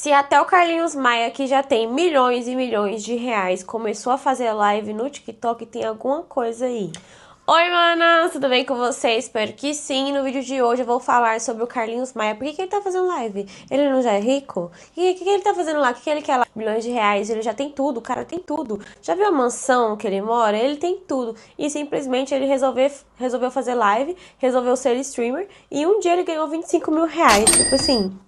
Se até o Carlinhos Maia, que já tem milhões e milhões de reais, começou a fazer live no TikTok, tem alguma coisa aí. Oi, manas, tudo bem com vocês? Espero que sim. No vídeo de hoje eu vou falar sobre o Carlinhos Maia. Por que ele tá fazendo live? Ele não já é rico? E o que ele tá fazendo lá? O que ele quer lá? Milhões de reais, ele já tem tudo, o cara tem tudo. Já viu a mansão que ele mora? Ele tem tudo. E simplesmente ele resolveu fazer live, resolveu ser streamer, e um dia ele ganhou 25 mil reais. Tipo assim,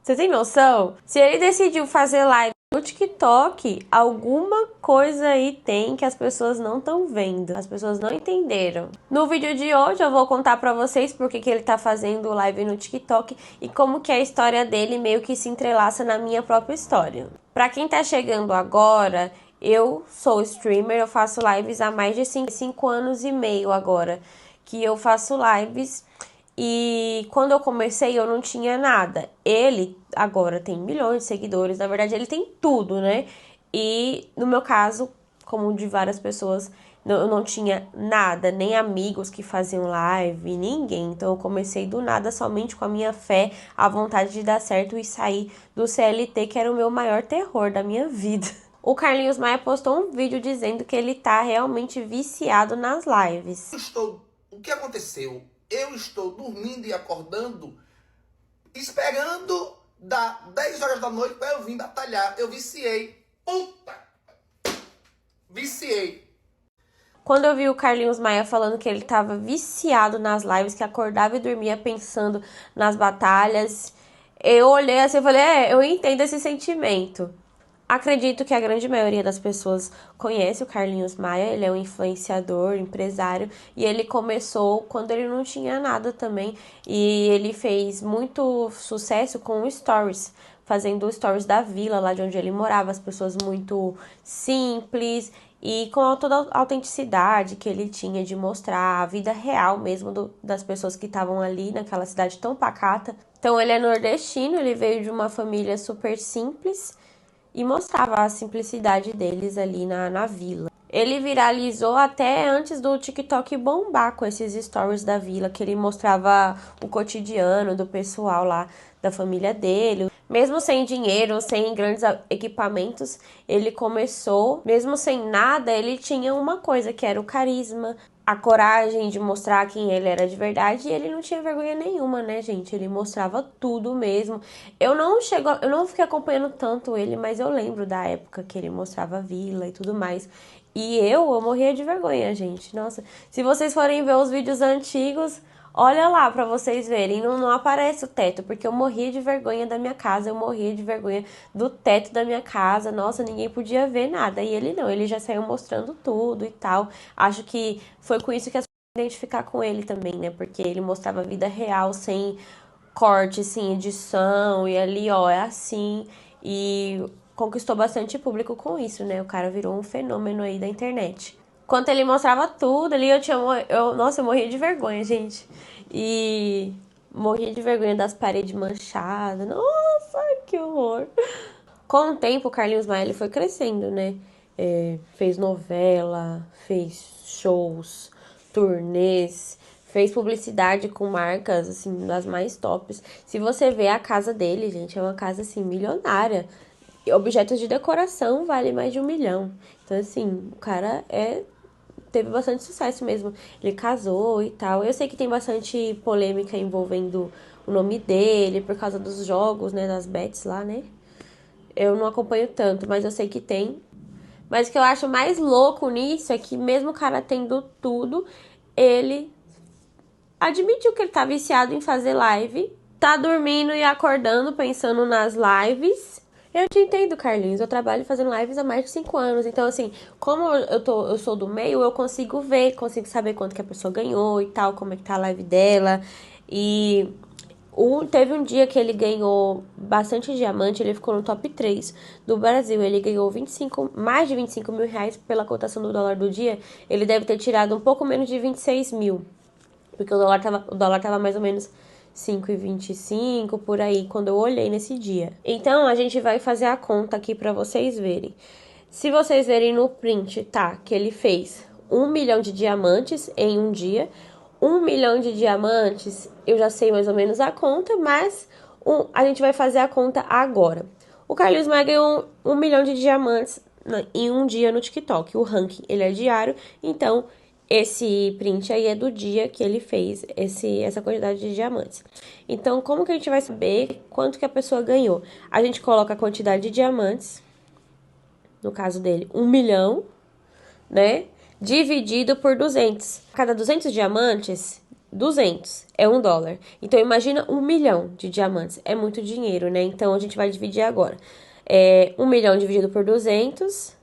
você tem noção? Se ele decidiu fazer live no TikTok, alguma coisa aí tem que as pessoas não estão vendo. As pessoas não entenderam. No vídeo de hoje eu vou contar pra vocês por que ele tá fazendo live no TikTok e como que a história dele meio que se entrelaça na minha própria história. Pra quem tá chegando agora, eu sou streamer, eu faço lives há mais de 5 anos e meio agora que eu faço lives. E quando eu comecei, eu não tinha nada. Ele agora tem milhões de seguidores. Na verdade, ele tem tudo, né? E no meu caso, como de várias pessoas, eu não tinha nada, nem amigos que faziam live, ninguém. Então eu comecei do nada, somente com a minha fé, a vontade de dar certo e sair do CLT, que era o meu maior terror da minha vida. O Carlinhos Maia postou um vídeo dizendo que ele tá realmente viciado nas lives. O que aconteceu? Eu estou dormindo e acordando, esperando dar 10 horas da noite para eu vir batalhar. Eu viciei. Puta! Viciei. Quando eu vi o Carlinhos Maia falando que ele tava viciado nas lives, que acordava e dormia pensando nas batalhas, eu olhei assim e falei, eu entendo esse sentimento. Acredito que a grande maioria das pessoas conhece o Carlinhos Maia, ele é um influenciador, empresário, e ele começou quando ele não tinha nada também, e ele fez muito sucesso com stories, fazendo stories da vila, lá de onde ele morava, as pessoas muito simples, e com toda a autenticidade que ele tinha de mostrar a vida real mesmo das pessoas que estavam ali naquela cidade tão pacata. Então ele é nordestino, ele veio de uma família super simples, e mostrava a simplicidade deles ali na vila. Ele viralizou até antes do TikTok bombar com esses stories da vila, que ele mostrava o cotidiano do pessoal lá, da família dele. Mesmo sem dinheiro, sem grandes equipamentos, ele começou, mesmo sem nada, ele tinha uma coisa que era o carisma, a coragem de mostrar quem ele era de verdade, e ele não tinha vergonha nenhuma, né, gente? Ele mostrava tudo mesmo. Eu não fiquei acompanhando tanto ele, mas eu lembro da época que ele mostrava a vila e tudo mais. E eu morria de vergonha, gente. Nossa, se vocês forem ver os vídeos antigos, olha lá pra vocês verem, não aparece o teto, porque eu morria de vergonha da minha casa, eu morria de vergonha do teto da minha casa, nossa, ninguém podia ver nada, e ele não, ele já saiu mostrando tudo e tal. Acho que foi com isso que as pessoas identificar com ele também, né, porque ele mostrava a vida real, sem corte, sem edição, e ali, ó, é assim, e conquistou bastante público com isso, né, o cara virou um fenômeno aí da internet. Enquanto ele mostrava tudo ali, nossa, eu morria de vergonha, gente. E morria de vergonha das paredes manchadas. Nossa, que horror. Com o tempo, o Carlinhos Maia ele foi crescendo, né? Fez novela, fez shows, turnês, fez publicidade com marcas, assim, das mais tops. Se você vê a casa dele, gente, é uma casa, assim, milionária. E objetos de decoração vale mais de 1 milhão. Então, assim, o cara teve bastante sucesso mesmo. Ele casou e tal. Eu sei que tem bastante polêmica envolvendo o nome dele, por causa dos jogos, né, das bets lá, né? Eu não acompanho tanto, mas eu sei que tem. Mas o que eu acho mais louco nisso é que mesmo o cara tendo tudo, ele admitiu que ele tá viciado em fazer live, tá dormindo e acordando pensando nas lives. Eu te entendo, Carlinhos. Eu trabalho fazendo lives há mais de 5 anos. Então, assim, como eu sou do meio, eu consigo ver, consigo saber quanto que a pessoa ganhou e tal, como é que tá a live dela. E teve um dia que ele ganhou bastante diamante, ele ficou no top 3 do Brasil. Ele ganhou mais de 25 mil reais pela cotação do dólar do dia. Ele deve ter tirado um pouco menos de 26 mil. Porque o dólar tava mais ou menos 5,25 por aí, quando eu olhei nesse dia. Então, a gente vai fazer a conta aqui pra vocês verem. Se vocês verem no print, tá? Que ele fez 1 milhão de diamantes em um dia. 1 milhão de diamantes, eu já sei mais ou menos a conta, mas A gente vai fazer a conta agora. O Carlinhos Maia ganhou 1 milhão de diamantes em um dia no TikTok. O ranking, ele é diário, então esse print aí é do dia que ele fez essa quantidade de diamantes. Então, como que a gente vai saber quanto que a pessoa ganhou? A gente coloca a quantidade de diamantes, no caso dele, 1 milhão, né? Dividido por 200. Cada 200 diamantes, 200 é $1. Então, imagina 1 milhão de diamantes. É muito dinheiro, né? Então, a gente vai dividir agora. 1 milhão dividido por 200,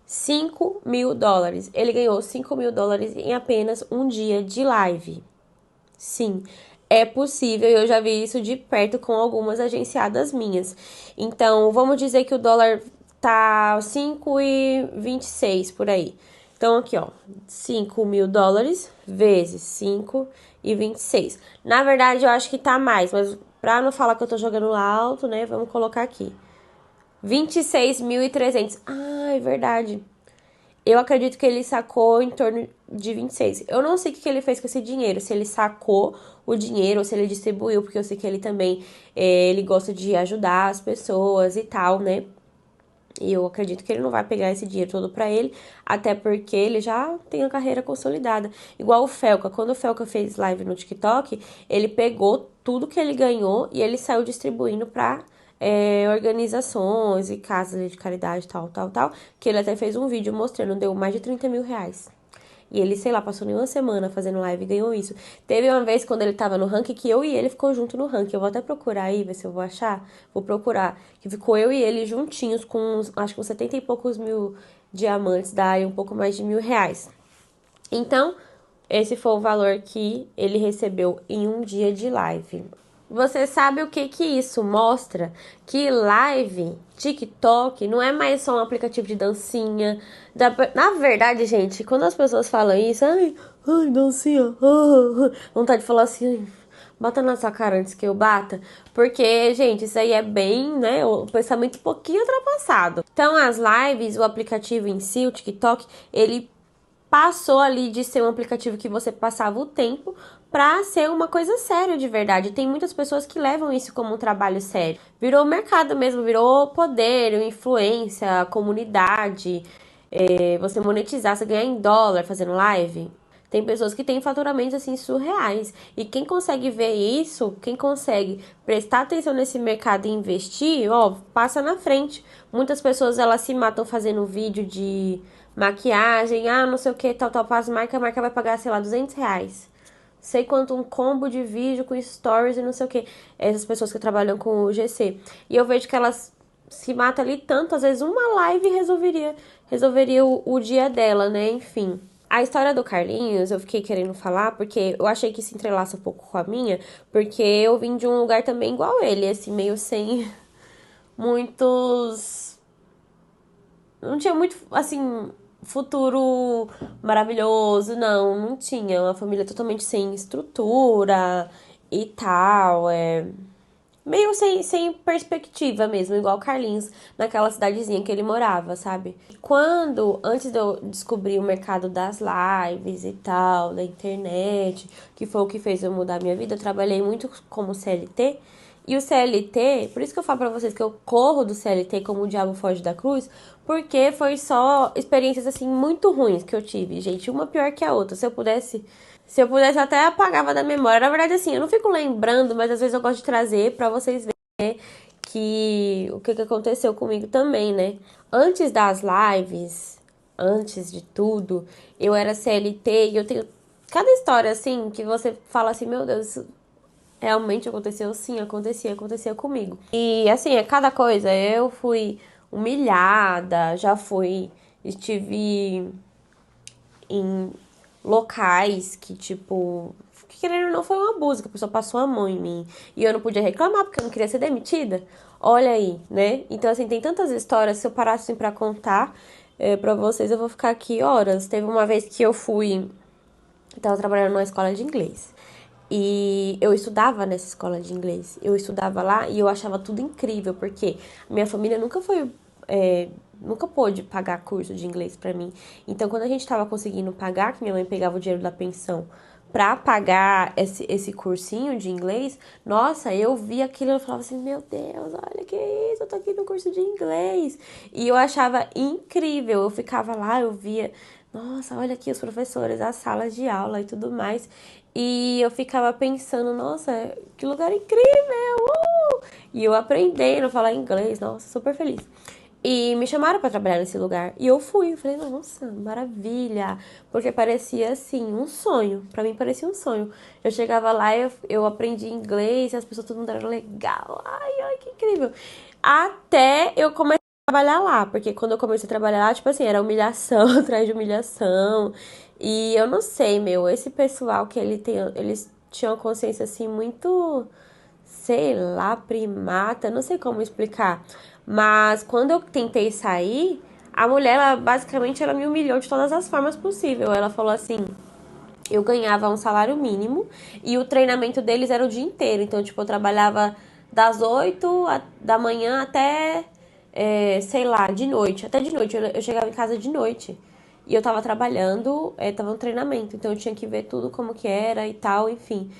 $5 mil. Ele ganhou $5 mil em apenas um dia de live. Sim, é possível. Eu já vi isso de perto com algumas agenciadas minhas. Então, vamos dizer que o dólar tá 5,26 por aí. Então, aqui, ó, $5 mil vezes 5,26. Na verdade, eu acho que tá mais, mas pra não falar que eu tô jogando lá alto, né, vamos colocar aqui. 26.300. Ah, é verdade. Eu acredito que ele sacou em torno de 26. Eu não sei o que ele fez com esse dinheiro. Se ele sacou o dinheiro ou se ele distribuiu, porque eu sei que ele também ele gosta de ajudar as pessoas e tal, né? E eu acredito que ele não vai pegar esse dinheiro todo pra ele, até porque ele já tem a carreira consolidada. Igual o Felca. Quando o Felca fez live no TikTok, ele pegou tudo que ele ganhou e ele saiu distribuindo pra organizações e casas de caridade, tal, que ele até fez um vídeo mostrando, deu mais de 30 mil reais. E ele, sei lá, passou em uma semana fazendo live e ganhou isso. Teve uma vez quando ele tava no ranking que eu e ele ficou junto no ranking. Eu vou até procurar aí, ver se eu vou achar. Vou procurar. Que ficou eu e ele juntinhos com, acho que uns 70 e poucos mil diamantes. Dá aí um pouco mais de R$ 1.000. Então, esse foi o valor que ele recebeu em um dia de live. Você sabe o que isso mostra? Que live, TikTok, não é mais só um aplicativo de dancinha. Na verdade, gente, quando as pessoas falam isso, ai, dancinha, vontade de falar assim, ai, bata na sua cara antes que eu bata. Porque, gente, isso aí é bem, né, o pensamento um pouquinho ultrapassado. Então, as lives, o aplicativo em si, o TikTok, ele passou ali de ser um aplicativo que você passava o tempo para ser uma coisa séria de verdade. Tem muitas pessoas que levam isso como um trabalho sério. Virou mercado mesmo, virou poder, influência, comunidade, você monetizar, você ganhar em dólar fazendo live. Tem pessoas que têm faturamentos assim surreais. E quem consegue ver isso, quem consegue prestar atenção nesse mercado e investir, ó, passa na frente. Muitas pessoas elas se matam fazendo vídeo de maquiagem, não sei o que, tal, faz marca, a marca vai pagar, sei lá, R$ 200. Sei quanto um combo de vídeo com stories e não sei o que. Essas pessoas que trabalham com o GC. E eu vejo que elas se matam ali tanto, às vezes uma live resolveria o dia dela, né? Enfim. A história do Carlinhos, eu fiquei querendo falar, porque eu achei que se entrelaça um pouco com a minha, porque eu vim de um lugar também igual ele, assim, meio sem muitos... Não tinha muito, assim, futuro maravilhoso, não tinha. Uma família totalmente sem estrutura e tal, meio sem perspectiva mesmo, igual o Carlinhos, naquela cidadezinha que ele morava, sabe? Antes de eu descobrir o mercado das lives e tal, da internet, que foi o que fez eu mudar a minha vida, eu trabalhei muito como CLT. E o CLT, por isso que eu falo pra vocês que eu corro do CLT como o diabo foge da cruz, porque foi só experiências, assim, muito ruins que eu tive, gente, uma pior que a outra. Se eu pudesse, eu até apagava da memória. Na verdade, assim, eu não fico lembrando, mas às vezes eu gosto de trazer pra vocês verem o que aconteceu comigo também, né? Antes das lives, antes de tudo, eu era CLT e eu tenho cada história, assim, que você fala assim, meu Deus, isso realmente aconteceu, sim, acontecia comigo. E assim, cada coisa, eu fui humilhada, estive em locais que, tipo, que querendo ou não foi um abuso, que a pessoa passou a mão em mim. E eu não podia reclamar porque eu não queria ser demitida. Olha aí, né? Então, assim, tem tantas histórias, se eu parasse assim pra contar pra vocês, eu vou ficar aqui horas. Teve uma vez que eu tava trabalhando numa escola de inglês. E eu estudava nessa escola de inglês. Eu estudava lá e eu achava tudo incrível, porque minha família nunca pôde pagar curso de inglês pra mim. Então, quando a gente tava conseguindo pagar, que minha mãe pegava o dinheiro da pensão pra pagar esse cursinho de inglês, nossa, eu via aquilo e eu falava assim, meu Deus, olha que isso, eu tô aqui no curso de inglês. E eu achava incrível, eu ficava lá, eu via, nossa, olha aqui os professores, as salas de aula e tudo mais. E eu ficava pensando, nossa, que lugar incrível! E eu aprendendo a falar inglês, nossa, super feliz. E me chamaram pra trabalhar nesse lugar. E eu fui. Eu falei, nossa, maravilha. Porque parecia, assim, um sonho. Pra mim parecia um sonho. Eu chegava lá e eu aprendi inglês. E as pessoas, todo mundo era legal. Ai, que incrível. Até eu comecei a trabalhar lá. Porque quando eu comecei a trabalhar lá, tipo assim, era humilhação atrás de humilhação. E eu não sei, meu. Esse pessoal que eles tinham consciência, assim, muito, sei lá, primata. Não sei como explicar. Mas quando eu tentei sair, a mulher, ela, basicamente, ela me humilhou de todas as formas possíveis. Ela falou assim, eu ganhava um salário mínimo e o treinamento deles era o dia inteiro. Então, tipo, eu trabalhava das 8 da manhã até, sei lá, de noite. Até de noite, eu chegava em casa de noite. E eu tava trabalhando, tava no treinamento. Então, eu tinha que ver tudo como que era e tal, enfim.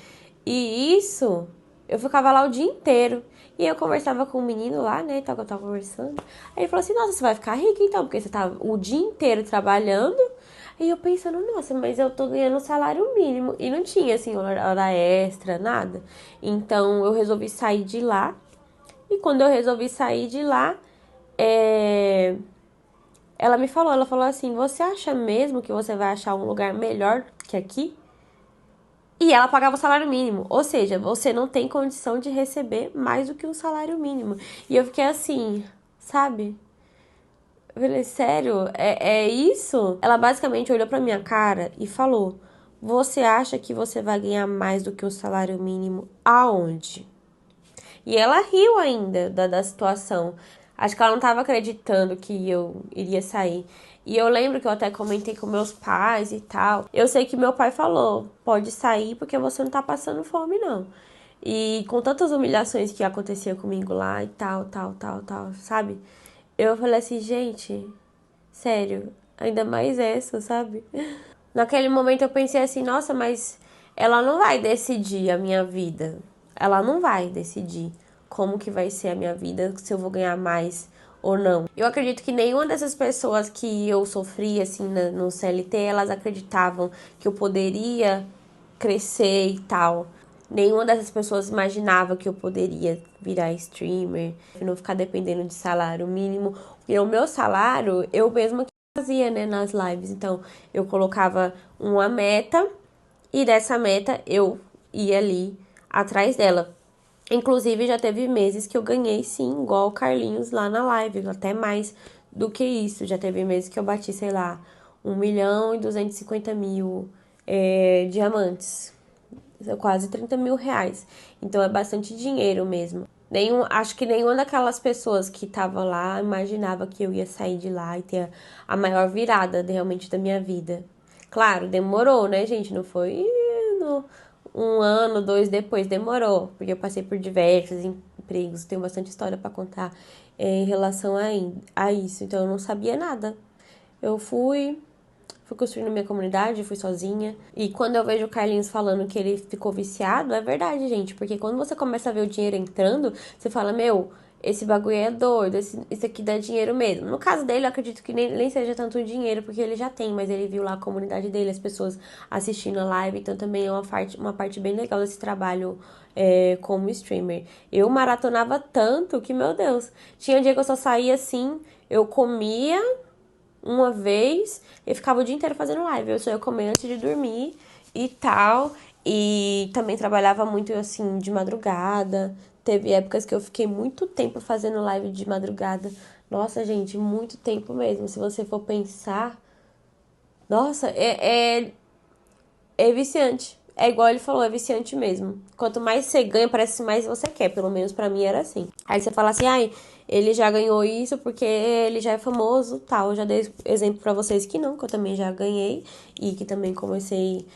E isso, eu ficava lá o dia inteiro. E eu conversava com o menino lá, né, tal que eu tava conversando. Aí ele falou assim, nossa, você vai ficar rica então, porque você tá o dia inteiro trabalhando. E eu pensando, nossa, mas eu tô ganhando um salário mínimo. E não tinha, assim, hora extra, nada. Então, eu resolvi sair de lá. E quando eu resolvi sair de lá, ela falou assim, você acha mesmo que você vai achar um lugar melhor que aqui? E ela pagava o salário mínimo. Ou seja, você não tem condição de receber mais do que um salário mínimo. E eu fiquei assim, sabe? Eu falei, sério? É isso? Ela basicamente olhou pra minha cara e falou, você acha que você vai ganhar mais do que um salário mínimo aonde? E ela riu ainda da situação. Acho que ela não tava acreditando que eu iria sair. E eu lembro que eu até comentei com meus pais e tal. Eu sei que meu pai falou, pode sair porque você não tá passando fome, não. E com tantas humilhações que acontecia comigo lá e tal, sabe? Eu falei assim, gente, sério, ainda mais essa, sabe? Naquele momento eu pensei assim, nossa, mas ela não vai decidir a minha vida. Ela não vai decidir como que vai ser a minha vida, se eu vou ganhar mais ou não. Eu acredito que nenhuma dessas pessoas que eu sofri, assim, no CLT, elas acreditavam que eu poderia crescer e tal. Nenhuma dessas pessoas imaginava que eu poderia virar streamer, não ficar dependendo de salário mínimo. E o meu salário, eu mesma fazia, né, nas lives. Então, eu colocava uma meta e dessa meta eu ia ali atrás dela. Inclusive, já teve meses que eu ganhei, sim, igual o Carlinhos lá na live, até mais do que isso. Já teve meses que eu bati, sei lá, 1.250.000 diamantes. Quase 30 mil reais. Então, é bastante dinheiro mesmo. Acho que nenhuma daquelas pessoas que tava lá imaginava que eu ia sair de lá e ter a maior virada realmente da minha vida. Claro, demorou, né, gente? Não foi um ano, dois depois, demorou. Porque eu passei por diversos empregos, tenho bastante história pra contar em relação a isso. Então, eu não sabia nada. Eu fui construindo minha comunidade, fui sozinha. E quando eu vejo o Carlinhos falando que ele ficou viciado, é verdade, gente. Porque quando você começa a ver o dinheiro entrando, você fala, meu, esse bagulho é doido, isso aqui dá dinheiro mesmo. No caso dele, eu acredito que nem seja tanto dinheiro, porque ele já tem, mas ele viu lá a comunidade dele, as pessoas assistindo a live, então também é uma parte bem legal desse trabalho como streamer. Eu maratonava tanto que, meu Deus, tinha um dia que eu só saía assim, eu comia uma vez, eu ficava o dia inteiro fazendo live. Eu só ia comer antes de dormir e tal. E também trabalhava muito, assim, de madrugada. Teve épocas que eu fiquei muito tempo fazendo live de madrugada. Nossa, gente, muito tempo mesmo. Se você for pensar... Nossa, é viciante. É igual ele falou, é viciante mesmo. Quanto mais você ganha, parece que mais você quer. Pelo menos pra mim era assim. Aí você fala assim, ai, ele já ganhou isso porque ele já é famoso, tal. Eu já dei exemplo pra vocês que não, que eu também já ganhei. E que também comecei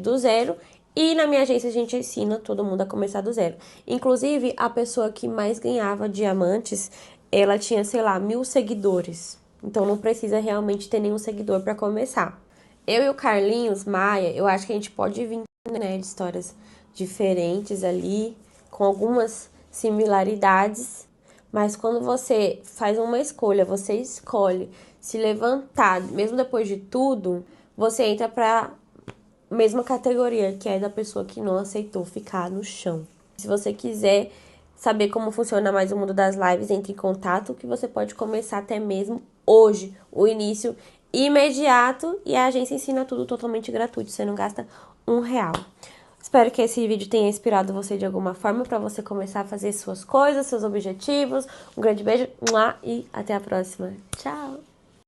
do zero. E na minha agência a gente ensina todo mundo a começar do zero. Inclusive, a pessoa que mais ganhava diamantes, ela tinha, sei lá, 1.000 seguidores. Então não precisa realmente ter nenhum seguidor pra começar. Eu e o Carlinhos Maia, eu acho que a gente pode vir, né, de histórias diferentes ali, com algumas similaridades, mas quando você faz uma escolha, você escolhe se levantar, mesmo depois de tudo, você entra pra mesma categoria, que é da pessoa que não aceitou ficar no chão. Se você quiser saber como funciona mais o mundo das lives, entre em contato, que você pode começar até mesmo hoje, o início imediato, e a agência ensina tudo totalmente gratuito, você não gasta R$ 1. Espero que esse vídeo tenha inspirado você de alguma forma para você começar a fazer suas coisas, seus objetivos. Um grande beijo e até a próxima. Tchau!